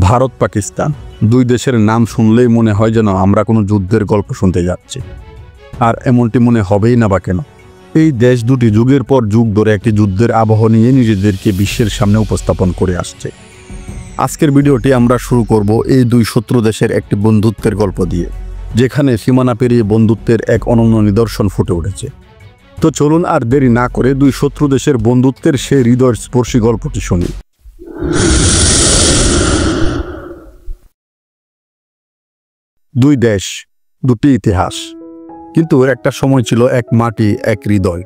ভারত পাকিস্তান দুই দেশের নাম শুনলেই মনে হয় যেন আমরা কোনো যুদ্ধের গল্প শুনতে যাচ্ছি। আর এমনটি মনে হবেই না বা কেন? এই দেশ দুটি যুগের পর যুগ ধরে একটি যুদ্ধের আবহ নিয়ে নিজেদেরকে বিশ্বের সামনে উপস্থাপন করে আসছে। আজকের ভিডিওটি আমরা শুরু করব এই দুই শত্রু দেশের একটি বন্ধুত্বের গল্প দিয়ে, যেখানে সীমানা পেরিয়ে বন্ধুত্বের এক অনন্য নিদর্শন ফুটে উঠেছে। তো চলুন আর দেরি না করে দুই শত্রু দেশের বন্ধুত্বের সেই হৃদয়স্পর্শী গল্পটি শুনি। দুই দেশ, দুটি ইতিহাস, কিন্তু একটা সময় ছিল এক মাটি, এক হৃদয়।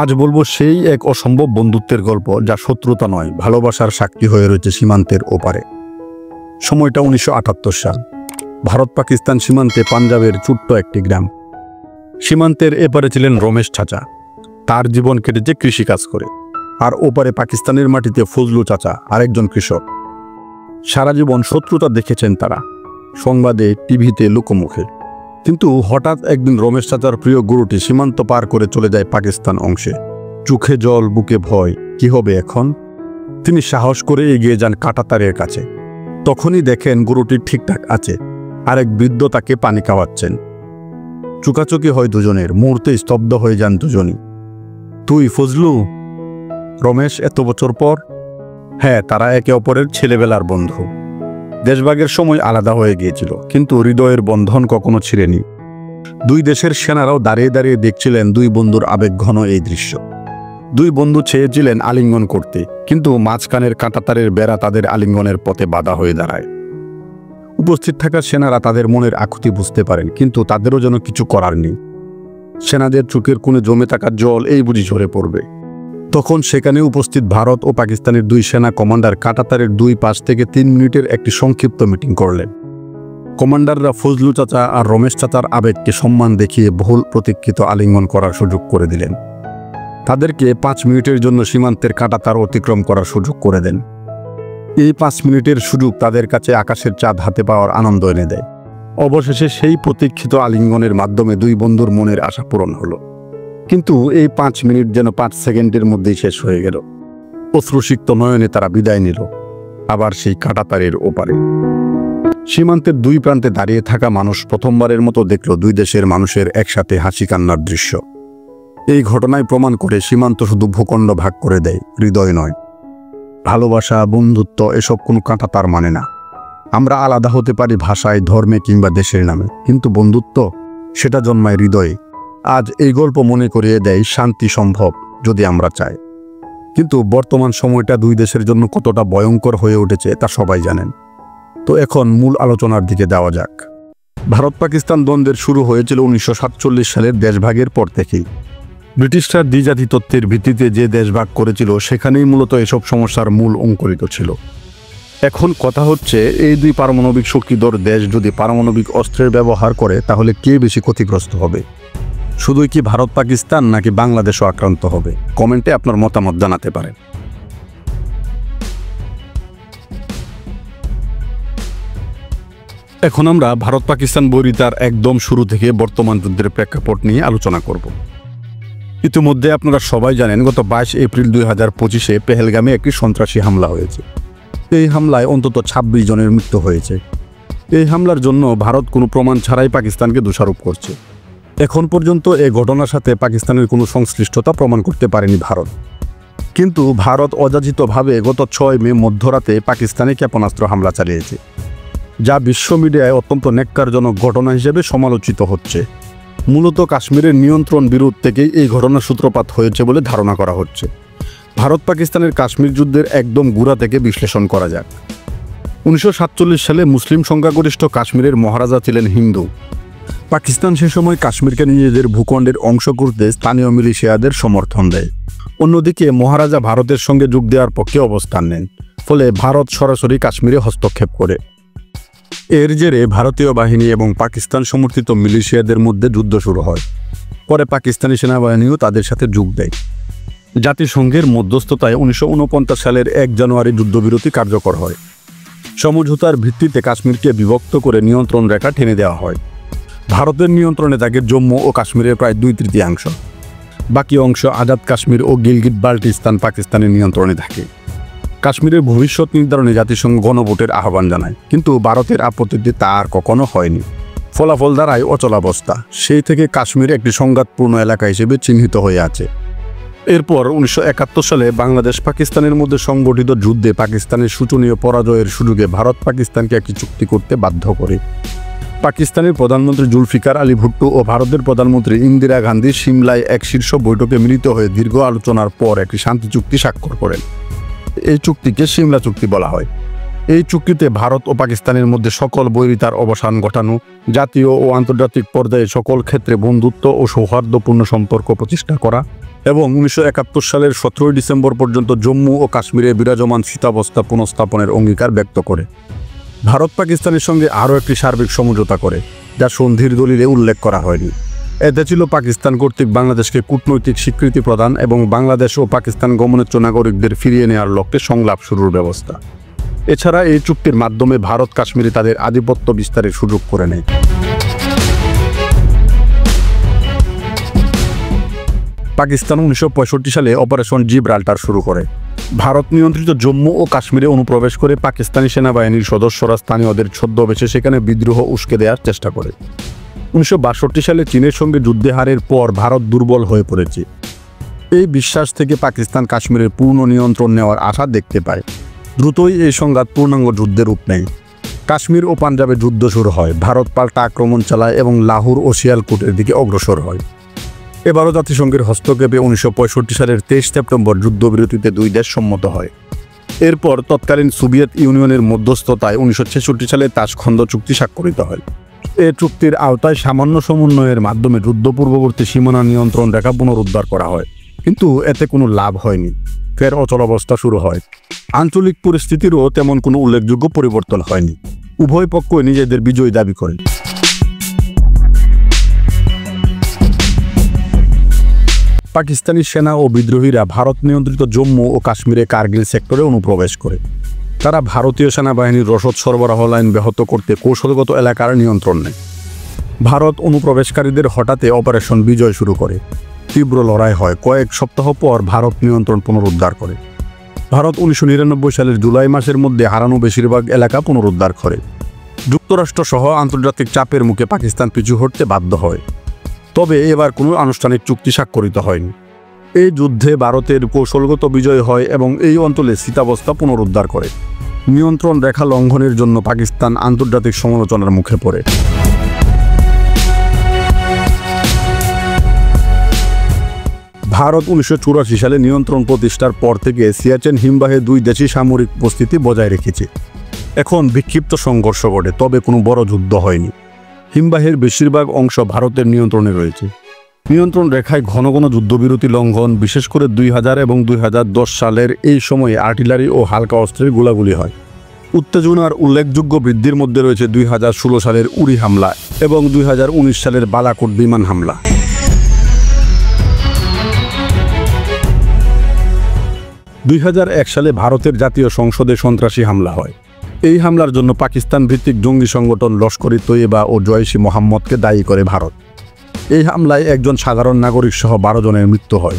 আজ বলবো সেই এক অসম্ভব বন্ধুত্বের গল্প, যা শত্রুতা নয়, ভালোবাসার সাক্ষী হয়ে রয়েছে সীমান্তের ওপারে। সময়টা 1978 সাল। ভারত পাকিস্তান সীমান্তে পাঞ্জাবের ছোট্ট একটি গ্রাম। সীমান্তের এপারে ছিলেন রমেশ চাচা। তার জীবন কেটেছে কৃষিকাজ করে। আর ওপারে পাকিস্তানের মাটিতে ফজলু চাচা, আরেকজন কৃষক। সারা জীবন শত্রুতা দেখেছেন তারা, সংবাদে, টিভিতে, লোকমুখে। কিন্তু হঠাৎ একদিন রমেশ চাচার প্রিয় গরুটি সীমান্ত পার করে চলে যায় পাকিস্তান অংশে। চোখে জল, বুকে ভয়। কি হবে এখন? তিনি সাহস করে এগিয়ে যান কাঁটাতারের কাছে। তখনই দেখেন গরুটি ঠিকঠাক আছে, আরেক বৃদ্ধ তাকে পানি খাওয়াচ্ছেন। চুকাচুকি হয় দুজনের, মুহূর্তে স্তব্ধ হয়ে যান দুজনই। তুই ফজলু? রমেশ, এত বছর পর? হ্যাঁ, তারা একে অপরের ছেলেবেলার বন্ধু। দেশভাগের সময় আলাদা হয়ে গিয়েছিল, কিন্তু হৃদয়ের বন্ধন কখনো ছিঁড়েনি। দুই দেশের সেনারাও দাঁড়িয়ে দাঁড়িয়ে দেখছিলেন দুই বন্ধুর আবেগঘন এই দৃশ্য। দুই বন্ধু চেয়েছিলেন আলিঙ্গন করতে, কিন্তু মাঝখানের কাঁটাতারের বেড়া তাদের আলিঙ্গনের পথে বাধা হয়ে দাঁড়ায়। উপস্থিত থাকা সেনারা তাদের মনের আকুতি বুঝতে পারেন, কিন্তু তাদেরও যেন কিছু করার নেই। সেনাদের চোখের কোণে জমে থাকা জল এই বুঝি ঝরে পড়বে। তখন সেখানে উপস্থিত ভারত ও পাকিস্তানের দুই সেনা কমান্ডার কাঁটাতারের দুই পাশ থেকে 3 মিনিটের একটি সংক্ষিপ্ত মিটিং করলেন। কমান্ডাররা ফজলু চাচা আর রমেশ চাচার আবেগকে সম্মান দেখিয়ে বহুল প্রতীক্ষিত আলিঙ্গন করার সুযোগ করে দিলেন। তাদেরকে 5 মিনিটের জন্য সীমান্তের কাঁটাতার অতিক্রম করার সুযোগ করে দেন। এই 5 মিনিটের সুযোগ তাদের কাছে আকাশের চাঁদ হাতে পাওয়ার আনন্দ এনে দেয়। অবশেষে সেই প্রতীক্ষিত আলিঙ্গনের মাধ্যমে দুই বন্ধুর মনের আশা পূরণ হলো। কিন্তু এই 5 মিনিট যেন 5 সেকেন্ডের মধ্যেই শেষ হয়ে গেল। অশ্রুসিক্ত নয়নে তারা বিদায় নিল, আবার সেই কাঁটাতারের ওপারে। সীমান্তের দুই প্রান্তে দাঁড়িয়ে থাকা মানুষ প্রথমবারের মতো দেখল দুই দেশের মানুষের একসাথে হাসি কান্নার দৃশ্য। এই ঘটনায় প্রমাণ করে সীমান্ত শুধু ভূখণ্ড ভাগ করে দেয়, হৃদয় নয়। ভালোবাসা, বন্ধুত্ব এসব কোনো কাঁটাতার মানে না। আমরা আলাদা হতে পারি ভাষায়, ধর্মে কিংবা দেশের নামে, কিন্তু বন্ধুত্ব, সেটা জন্মায় হৃদয়ে। আজ এই গল্প মনে করিয়ে দেয় শান্তি সম্ভব, যদি আমরা চাই। কিন্তু বর্তমান সময়টা দুই দেশের জন্য কতটা ভয়ঙ্কর হয়ে উঠেছে তা সবাই জানেন। তো এখন মূল আলোচনার দিকে যাওয়া যাক। ভারত পাকিস্তান দ্বন্দ্বের শুরু হয়েছিল 1947 সালের দেশভাগের পর থেকেই। ব্রিটিশরা দ্বিজাতি তত্ত্বের ভিত্তিতে যে দেশভাগ করেছিল, সেখানেই মূলত এসব সমস্যার মূল অঙ্কুরিত ছিল। এখন কথা হচ্ছে, এই দুই পারমাণবিক শক্তিধর দেশ যদি পারমাণবিক অস্ত্রের ব্যবহার করে, তাহলে কে বেশি ক্ষতিগ্রস্ত হবে? শুধুই কি ভারত পাকিস্তান, নাকি বাংলাদেশও আক্রান্ত হবে? কমেন্টে আপনার মতামত জানাতে পারেন। এখন আমরা ভারত পাকিস্তান বৈরিতার একদম শুরু থেকে বর্তমান যুদ্ধের প্রেক্ষাপট নিয়ে আলোচনা করব। ইতিমধ্যে আপনারা সবাই জানেন, গত 22 এপ্রিল 2025-এ পেহেলগামে একটি সন্ত্রাসী হামলা হয়েছে। এই হামলায় অন্তত 26 জনের মৃত্যু হয়েছে। এই হামলার জন্য ভারত কোনো প্রমাণ ছাড়াই পাকিস্তানকে দোষারোপ করছে। এখন পর্যন্ত এই ঘটনার সাথে পাকিস্তানের কোনো সংশ্লিষ্টতা প্রমাণ করতে পারেনি ভারত। কিন্তু ভারত অযাচিতভাবে গত 6 মে মধ্যরাতে পাকিস্তানে ক্ষেপণাস্ত্র হামলা চালিয়েছে, যা বিশ্ব মিডিয়ায় অত্যন্ত ন্যাক্কারজনক ঘটনা হিসেবে সমালোচিত হচ্ছে। মূলত কাশ্মীরের নিয়ন্ত্রণ বিরোধ থেকেই এই ঘটনার সূত্রপাত হয়েছে বলে ধারণা করা হচ্ছে। ভারত পাকিস্তানের কাশ্মীর যুদ্ধের একদম গোড়া থেকে বিশ্লেষণ করা যাক। 1947 সালে মুসলিম সংখ্যাগরিষ্ঠ কাশ্মীরের মহারাজা ছিলেন হিন্দু। পাকিস্তান সে সময় কাশ্মীরকে নিজেদের ভূখণ্ডের অংশ করতে স্থানীয় মিলিশিয়াদের সমর্থন দেয়। অন্যদিকে মহারাজা ভারতের সঙ্গে যোগ দেওয়ার পক্ষে অবস্থান নেন, ফলে ভারত সরাসরি কাশ্মীরে হস্তক্ষেপ করে। এর জেরে ভারতীয় বাহিনী এবং পাকিস্তান সমর্থিত মিলিশিয়াদের মধ্যে যুদ্ধ শুরু হয়। পরে পাকিস্তানি সেনাবাহিনীও তাদের সাথে যোগ দেয়। জাতিসংঘের মধ্যস্থতায় 1949 সালের 1 জানুয়ারি যুদ্ধবিরতি কার্যকর হয়। সমঝোতার ভিত্তিতে কাশ্মীরকে বিভক্ত করে নিয়ন্ত্রণ রেখা টেনে দেওয়া হয়। ভারতের নিয়ন্ত্রণে থাকে জম্মু ও কাশ্মীরের প্রায় 2/3 বাকি অংশ আজাদ কাশ্মীর ও গিলগিট বাল্টিস্তান পাকিস্তানের নিয়ন্ত্রণে থাকে। কাশ্মীরের ভবিষ্যৎ নির্ধারণে জাতিসংঘ গণভোটের আহ্বান জানায়, কিন্তু ভারতের আপত্তিতে তা আর কখনো হয়নি। ফলাফল দ্বারাই অচলাবস্থা। সেই থেকে কাশ্মীর একটি সংঘাতপূর্ণ এলাকা হিসেবে চিহ্নিত হয়ে আছে। এরপর 1971 সালে বাংলাদেশ পাকিস্তানের মধ্যে সংগঠিত যুদ্ধে পাকিস্তানের শোচনীয় পরাজয়ের সুযোগে ভারত পাকিস্তানকে একটি চুক্তি করতে বাধ্য করে। পাকিস্তানের প্রধানমন্ত্রী জুলফিকার আলী ভুট্টো ও ভারতের প্রধানমন্ত্রী ইন্দিরা গান্ধী সিমলায় এক শীর্ষ বৈঠকে মিলিত হয়ে দীর্ঘ আলোচনার পর একটি শান্তি চুক্তি স্বাক্ষর করেন। এই চুক্তিকে সিমলা চুক্তি বলা হয়। এই চুক্তিতে ভারত ও পাকিস্তানের মধ্যে সকল বৈরিতার অবসান ঘটানো, জাতীয় ও আন্তর্জাতিক পর্যায়ে সকল ক্ষেত্রে বন্ধুত্ব ও সৌহার্দ্যপূর্ণ সম্পর্ক প্রতিষ্ঠা করা এবং 1971 সালের 17 ডিসেম্বর পর্যন্ত জম্মু ও কাশ্মীরে বিরাজমান স্থিতাবস্থা পুনঃস্থাপনের অঙ্গীকার ব্যক্ত করে। ভারত পাকিস্তানের সঙ্গে আরও একটি সার্বিক সমঝোতা করে, যা সন্ধির দলিলে উল্লেখ করা হয়নি। এতে ছিল পাকিস্তান কর্তৃক বাংলাদেশকে কূটনৈতিক স্বীকৃতি প্রদান এবং বাংলাদেশ ও পাকিস্তান গমনেচ্ছু নাগরিকদের ফিরিয়ে নেওয়ার লক্ষ্যে সংলাপ শুরুর ব্যবস্থা। এছাড়া এই চুক্তির মাধ্যমে ভারত কাশ্মীরে তাদের আধিপত্য বিস্তারের সুযোগ করে নেয়। পাকিস্তান 1965 সালে অপারেশন জিব্রাল্টার শুরু করে। ভারত নিয়ন্ত্রিত জম্মু ও কাশ্মীরে অনুপ্রবেশ করে পাকিস্তানি সেনাবাহিনীর সদস্যরা স্থানীয়দের ছদ্মবেশে সেখানে বিদ্রোহ উস্কে দেওয়ার চেষ্টা করে। 1962 সালে চীনের সঙ্গে যুদ্ধে হারের পর ভারত দুর্বল হয়ে পড়েছে। এই বিশ্বাস থেকে পাকিস্তান কাশ্মীরের পূর্ণ নিয়ন্ত্রণ নেওয়ার আশা দেখতে পায়। দ্রুতই এই সংঘাত পূর্ণাঙ্গ যুদ্ধের রূপ নেয়। কাশ্মীর ও পাঞ্জাবে যুদ্ধ শুরু হয়। ভারত পাল্টা আক্রমণ চালায় এবং লাহোর ও শিয়ালকোটের দিকে অগ্রসর হয়। এবারও জাতিসংঘের হস্তক্ষেপে 1965 সালের 23 সেপ্টেম্বর যুদ্ধবিরতিতে দুই দেশ সম্মত হয়। এরপর তৎকালীন সোভিয়েত ইউনিয়নের মধ্যস্থতায় 1966 সালে তাশখন্দ চুক্তি স্বাক্ষরিত হয়। এই চুক্তির আওতায় সামান্য সমন্বয়ের মাধ্যমে যুদ্ধপূর্ববর্তী সীমানা নিয়ন্ত্রণ রেখা পুনরুদ্ধার করা হয়, কিন্তু এতে কোনো লাভ হয়নি। ফের অচলাবস্থা শুরু হয়। আঞ্চলিক পরিস্থিতিরও তেমন কোনো উল্লেখযোগ্য পরিবর্তন হয়নি। উভয় পক্ষই নিজেদের বিজয় দাবি করে। পাকিস্তানি সেনা ও বিদ্রোহীরা ভারত নিয়ন্ত্রিত জম্মু ও কাশ্মীরে কার্গিল সেক্টরে অনুপ্রবেশ করে। তারা ভারতীয় সেনাবাহিনীর রসদ সরবরাহ লাইন ব্যাহত করতে কৌশলগত এলাকার নিয়ন্ত্রণ নেয়। ভারত অনুপ্রবেশকারীদের হঠাতে অপারেশন বিজয় শুরু করে। তীব্র লড়াই হয়। কয়েক সপ্তাহ পর ভারত নিয়ন্ত্রণ পুনরুদ্ধার করে। ভারত 1999 সালের জুলাই মাসের মধ্যে হারানো বেশিরভাগ এলাকা পুনরুদ্ধার করে। যুক্তরাষ্ট্র সহ আন্তর্জাতিক চাপের মুখে পাকিস্তান পিছু হটতে বাধ্য হয়। তবে এবার কোনো আনুষ্ঠানিক চুক্তি স্বাক্ষরিত হয়নি। এই যুদ্ধে ভারতের কৌশলগত বিজয় হয় এবং এই অঞ্চলে স্থিতাবস্থা পুনরুদ্ধার করে। নিয়ন্ত্রণ রেখা লঙ্ঘনের জন্য পাকিস্তান আন্তর্জাতিক সমালোচনার মুখে পড়ে। ভারত 1984 সালে নিয়ন্ত্রণ প্রতিষ্ঠার পর থেকে সিয়াচেন হিমবাহে দুই দেশই সামরিক উপস্থিতি বজায় রেখেছে। এখন বিক্ষিপ্ত সংঘর্ষ ঘটে, তবে কোনো বড় যুদ্ধ হয়নি। হিমবাহের বেশিরভাগ অংশ ভারতের নিয়ন্ত্রণে রয়েছে। নিয়ন্ত্রণ রেখায় ঘন ঘন যুদ্ধবিরতি লঙ্ঘন, বিশেষ করে 2000 এবং 2010 সালের এই সময়ে আর্টিলারি ও হালকা অস্ত্রের গোলাগুলি হয়। উত্তেজনার উল্লেখযোগ্য বৃদ্ধির মধ্যে রয়েছে 2016 সালের উরি হামলা এবং 2019 সালের বালাকোট বিমান হামলা। 2001 সালে ভারতের জাতীয় সংসদে সন্ত্রাসী হামলা হয়। এই হামলার জন্য পাকিস্তান ভিত্তিক জঙ্গি সংগঠন লস্কর-ই-তৈয়বা ও জইশ-ই-মোহাম্মদকে দায়ী করে ভারত। এই হামলায় একজন সাধারণ নাগরিক সহ 12 জনের মৃত্যু হয়।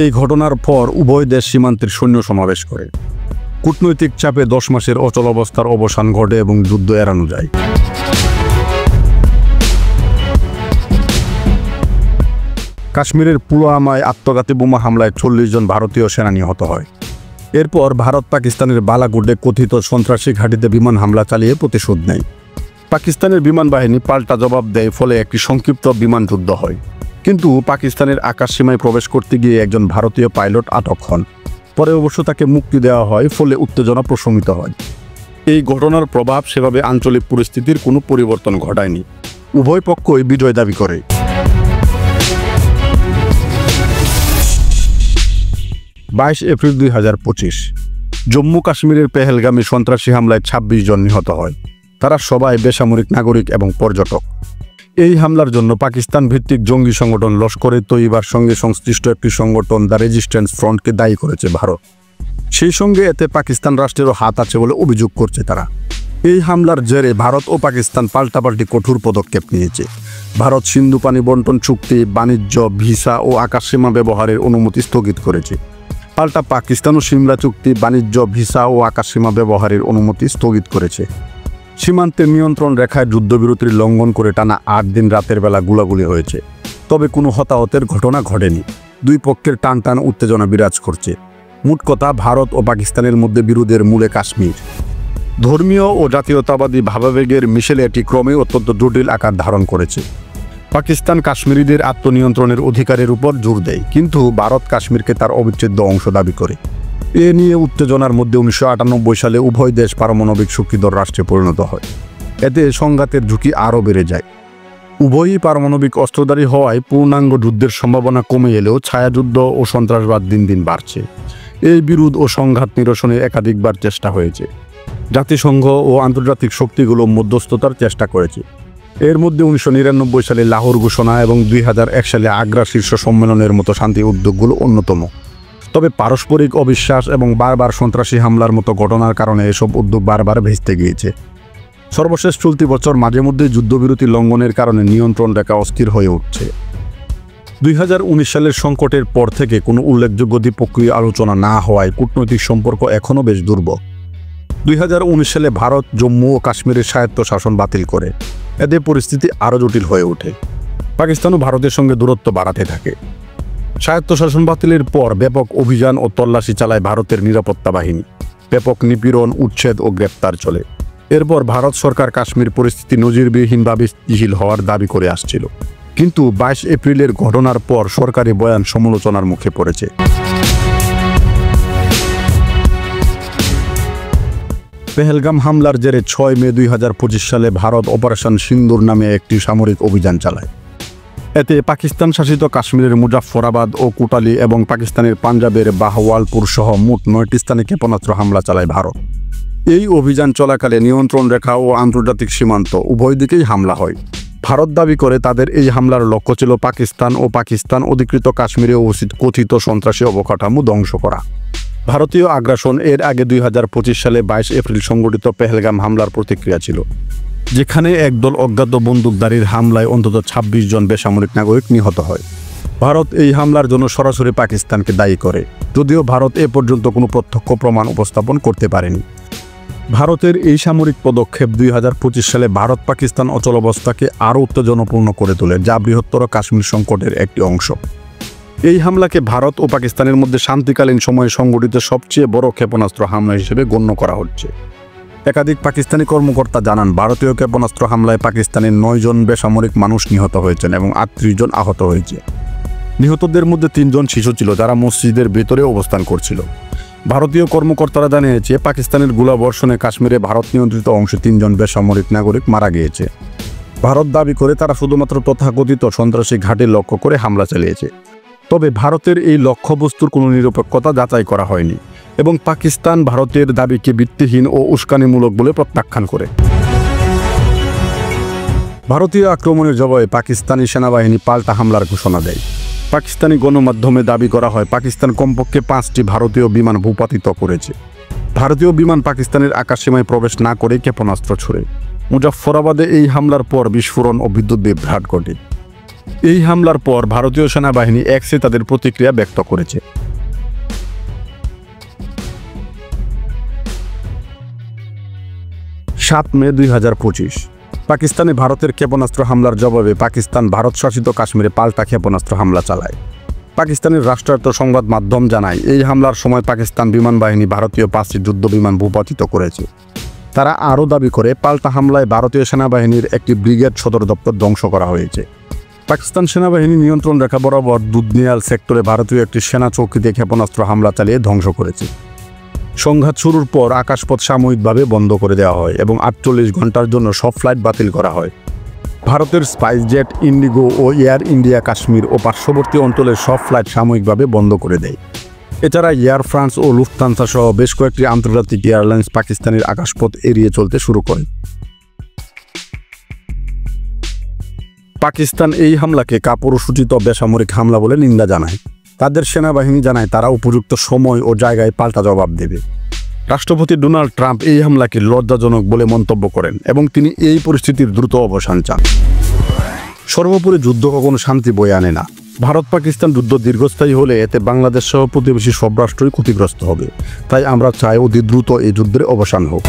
এই ঘটনার পর উভয় দেশ সীমান্তের সৈন্য সমাবেশ করে। কূটনৈতিক চাপে 10 মাসের অচলাবস্থার অবসান ঘটে এবং যুদ্ধ এড়ানো যায়। কাশ্মীরের পুলওয়ামায় আত্মঘাতী বোমা হামলায় 40 জন ভারতীয় সেনা নিহত হয়। এরপর ভারত পাকিস্তানের বালাকোটে কথিত সন্ত্রাসী ঘাঁটিতে বিমান হামলা চালিয়ে প্রতিশোধ নেয়। পাকিস্তানের বিমান বাহিনী পাল্টা জবাব দেয়, ফলে একটি সংক্ষিপ্ত বিমান যুদ্ধ হয়। কিন্তু পাকিস্তানের আকাশসীমায় প্রবেশ করতে গিয়ে একজন ভারতীয় পাইলট আটক হন। পরে অবশ্য তাকে মুক্তি দেওয়া হয়, ফলে উত্তেজনা প্রশমিত হয়। এই ঘটনার প্রভাব সেভাবে আঞ্চলিক পরিস্থিতির কোনো পরিবর্তন ঘটায়নি। উভয় পক্ষই বিজয় দাবি করে। 22 এপ্রিল 2025 জম্মু কাশ্মীরের পেহেলগামী সন্ত্রাসী হামলায় 26 জন নিহত হয়। তারা সবাই বেসামরিক নাগরিক এবং পর্যটক। এই হামলার জন্য পাকিস্তান ভিত্তিক জঙ্গি সংগঠন লস্কর-ই-তৈয়বার সঙ্গে সংশ্লিষ্ট একটি সংগঠন দ্য রেজিস্ট্যান্স ফ্রন্টকে দায়ী করেছে ভারত। সেই সঙ্গে এতে পাকিস্তান রাষ্ট্রেরও হাত আছে বলে অভিযোগ করছে তারা। এই হামলার জেরে ভারত ও পাকিস্তান পাল্টাপাল্টি কঠোর পদক্ষেপ নিয়েছে। ভারত সিন্ধু পানি বন্টন চুক্তি, বাণিজ্য, ভিসা ও আকাশসীমা ব্যবহারের অনুমতি স্থগিত করেছে। পাল্টা পাকিস্তানও সিমলা চুক্তি, বাণিজ্য, ভিসা ও আকাশসীমা ব্যবহারের অনুমতি স্থগিত করেছে। সীমান্তের নিয়ন্ত্রণ রেখায় যুদ্ধবিরতির লঙ্ঘন করে টানা 8 দিন রাতের বেলা গোলাগুলি হয়েছে। তবে কোনো হতাহতের ঘটনা ঘটেনি। দুই পক্ষের টান উত্তেজনা বিরাজ করছে। মোট কথা, ভারত ও পাকিস্তানের মধ্যে বিরোধের মূলে কাশ্মীর। ধর্মীয় ও জাতীয়তাবাদী ভাবাবেগের মিশেলে এটি ক্রমে অত্যন্ত জটিল আকার ধারণ করেছে। পাকিস্তান কাশ্মীরিদের আত্মনিয়ন্ত্রণের অধিকারের উপর জোর দেয়, কিন্তু ভারত কাশ্মীরকে তার অবিচ্ছেদ্য অংশ দাবি করে। এ নিয়ে উত্তেজনার মধ্যে 1998 সালে উভয় দেশ পারমাণবিক শক্তিধর রাষ্ট্রে পরিণত হয়। এতে সংঘাতের ঝুঁকি আরও বেড়ে যায়। উভয়ই পারমাণবিক অস্ত্রধারী হওয়ায় পূর্ণাঙ্গ যুদ্ধের সম্ভাবনা কমে এলেও ছায়াযুদ্ধ ও সন্ত্রাসবাদ দিন দিন বাড়ছে। এই বিরোধ ও সংঘাত নিরসনে একাধিকবার চেষ্টা হয়েছে। জাতিসংঘ ও আন্তর্জাতিক শক্তিগুলো মধ্যস্থতার চেষ্টা করেছে। এর মধ্যে 1999 সালে লাহোর ঘোষণা এবং 2001 সালে আগ্রা শীর্ষ সম্মেলনের মতো শান্তি উদ্যোগগুলো অন্যতম। তবে পারস্পরিক অবিশ্বাস এবং বারবার সন্ত্রাসী হামলার মতো ঘটনার কারণে এসব উদ্যোগ বারবার ভেস্তে গিয়েছে। সর্বশেষ চলতি বছর মাঝে মধ্যে যুদ্ধবিরতি লঙ্ঘনের কারণে নিয়ন্ত্রণ রেখা অস্থির হয়ে উঠছে। 2019 সালের সংকটের পর থেকে কোনো উল্লেখযোগ্য দ্বিপক্ষীয় আলোচনা না হওয়ায় কূটনৈতিক সম্পর্ক এখনও বেশ দুর্বল। 2019 সালে ভারত জম্মু ও কাশ্মীরের স্বায়ত্তশাসন বাতিল করে। এতে পরিস্থিতি আরও জটিল হয়ে ওঠে। পাকিস্তানও ভারতের সঙ্গে দূরত্ব বাড়াতে থাকে। স্বায়ত্তশাসন বাতিলের পর ব্যাপক অভিযান ও তল্লাশি চালায় ভারতের নিরাপত্তা বাহিনী। ব্যাপক নিপীড়ন, উচ্ছেদ ও গ্রেপ্তার চলে। এরপর ভারত সরকার কাশ্মীর পরিস্থিতি নজিরবিহীনভাবে স্থিতিশীল হওয়ার দাবি করে আসছিল, কিন্তু 22 এপ্রিলের ঘটনার পর সরকারি বয়ান সমালোচনার মুখে পড়েছে। পেহেলগাম হামলার জেরে 6 মে 2025 সালে ভারত অপারেশন সিন্দুর নামে একটি সামরিক অভিযান চালায়। এতে পাকিস্তান শাসিত কাশ্মীরের মুজাফফরাবাদ ও কোটালি এবং পাকিস্তানের পাঞ্জাবের বাহওয়ালপুর সহ মোট 9টি স্থানে ক্ষেপণাস্ত্র হামলা চালায় ভারত। এই অভিযান চলাকালে নিয়ন্ত্রণ রেখা ও আন্তর্জাতিক সীমান্ত উভয় দিকেই হামলা হয়। ভারত দাবি করে তাদের এই হামলার লক্ষ্য ছিল পাকিস্তান ও পাকিস্তান অধিকৃত কাশ্মীরে কথিত সন্ত্রাসী অবকাঠামো ধ্বংস করা। ভারতীয় আগ্রাসন এর আগে 2025 সালে 22 এপ্রিল সংঘটিত পেহেলগাম হামলার প্রতিক্রিয়া ছিল, যেখানে একদল অজ্ঞাত বন্দুকধারীর হামলায় অন্তত 26 জন বেসামরিক নাগরিক নিহত হয়। ভারত এই হামলার জন্য সরাসরি পাকিস্তানকে দায়ী করে, যদিও ভারত এ পর্যন্ত কোনো প্রত্যক্ষ প্রমাণ উপস্থাপন করতে পারেনি। ভারতের এই সামরিক পদক্ষেপ 2025 সালে ভারত পাকিস্তান অচলাবস্থাকে আরও উত্তেজনাপূর্ণ করে তোলে, যা বৃহত্তর কাশ্মীর সংকটের একটি অংশ। এই হামলাকে ভারত ও পাকিস্তানের মধ্যে শান্তিকালীন সময়ে সংঘটিত সবচেয়ে বড় ক্ষেপণাস্ত্র হামলা হিসেবে গণ্য করা হচ্ছে। একাধিক পাকিস্তানি কর্মকর্তা জানান, ভারতীয় ক্ষেপণাস্ত্র হামলায় পাকিস্তানের 9 জন বেসামরিক মানুষ নিহত হয়েছেন এবং 38 জন আহত হয়েছে। নিহতদের মধ্যে 3 জন শিশু ছিল, যারা মসজিদের ভেতরে অবস্থান করছিল। ভারতীয় কর্মকর্তারা জানিয়েছে, পাকিস্তানের গোলাবর্ষণে কাশ্মীরে ভারত নিয়ন্ত্রিত অংশে 3 জন বেসামরিক নাগরিক মারা গিয়েছে। ভারত দাবি করে তারা শুধুমাত্র তথাকথিত সন্ত্রাসী ঘাঁটি লক্ষ্য করে হামলা চালিয়েছে। তবে ভারতের এই লক্ষ্যবস্তুর কোনো নিরপেক্ষতা যাচাই করা হয়নি এবং পাকিস্তান ভারতের দাবিকে ভিত্তিহীন ও উস্কানিমূলক বলে প্রত্যাখ্যান করে। ভারতীয় আক্রমণের জবাবে পাকিস্তানি সেনাবাহিনী পাল্টা হামলার ঘোষণা দেয়। পাকিস্তানি গণমাধ্যমে দাবি করা হয়, পাকিস্তান কমপক্ষে 5টি ভারতীয় বিমান ভূপাতিত করেছে। ভারতীয় বিমান পাকিস্তানের আকাশসীমায় প্রবেশ না করে ক্ষেপণাস্ত্র ছুড়ে। মুজাফফরাবাদে এই হামলার পর বিস্ফোরণ ও বিদ্যুৎ বিভ্রাট ঘটে। এই হামলার পর ভারতীয় সেনাবাহিনী এক্সে তাদের প্রতিক্রিয়া ব্যক্ত করেছে। 7 মে 2025 পাকিস্তানে ভারতের ক্ষেপণাস্ত্র হামলার জবাবে পাকিস্তান ভারত শাসিত কাশ্মীরে পাল্টা ক্ষেপণাস্ত্র হামলা চালায়। পাকিস্তানের রাষ্ট্রায়ত্ত সংবাদ মাধ্যম জানায়, এই হামলার সময় পাকিস্তান বিমান বাহিনী ভারতীয় 5টি যুদ্ধ বিমান ভূপাতিত করেছে। তারা আরও দাবি করে, পাল্টা হামলায় ভারতীয় সেনাবাহিনীর একটি ব্রিগেড সদর দপ্তর ধ্বংস করা হয়েছে। পাকিস্তান সেনাবাহিনী নিয়ন্ত্রণ রেখা বরাবর দুধনিয়াল সেক্টরে ভারতীয় একটি সেনা চৌকিতে ক্ষেপণাস্ত্র হামলা চালিয়ে ধ্বংস করেছে। সংঘাত শুরুর পর আকাশপথ সাময়িকভাবে বন্ধ করে দেওয়া হয় এবং 48 ঘন্টার জন্য সব ফ্লাইট বাতিল করা হয়। ভারতের স্পাইসজেট, ইন্ডিগো ও এয়ার ইন্ডিয়া কাশ্মীর ও পার্শ্ববর্তী অঞ্চলের সব ফ্লাইট সাময়িকভাবে বন্ধ করে দেয়। এছাড়া এয়ার ফ্রান্স ও লুফতানসা সহ বেশ কয়েকটি আন্তর্জাতিক এয়ারলাইন্স পাকিস্তানের আকাশপথ এড়িয়ে চলতে শুরু করে। পাকিস্তান এই হামলাকে কাপুরুষোচিত বেসামরিক হামলা বলে নিন্দা জানায়। তাদের সেনাবাহিনী জানায়, তারা উপযুক্ত সময় ও জায়গায় পাল্টা জবাব দেবে। রাষ্ট্রপতি ডোনাল্ড ট্রাম্প এই হামলাকে লজ্জাজনক বলে মন্তব্য করেন এবং তিনি এই পরিস্থিতির দ্রুত অবসান চান। সর্বোপরি, যুদ্ধ কখনো শান্তি বয়ে আনে না, ভারত পাকিস্তান যুদ্ধ দীর্ঘস্থায়ী হলে এতে বাংলাদেশ সহ প্রতিবেশী সব রাষ্ট্রই ক্ষতিগ্রস্ত হবে। তাই আমরা চাই অতি দ্রুত এই যুদ্ধের অবসান হোক।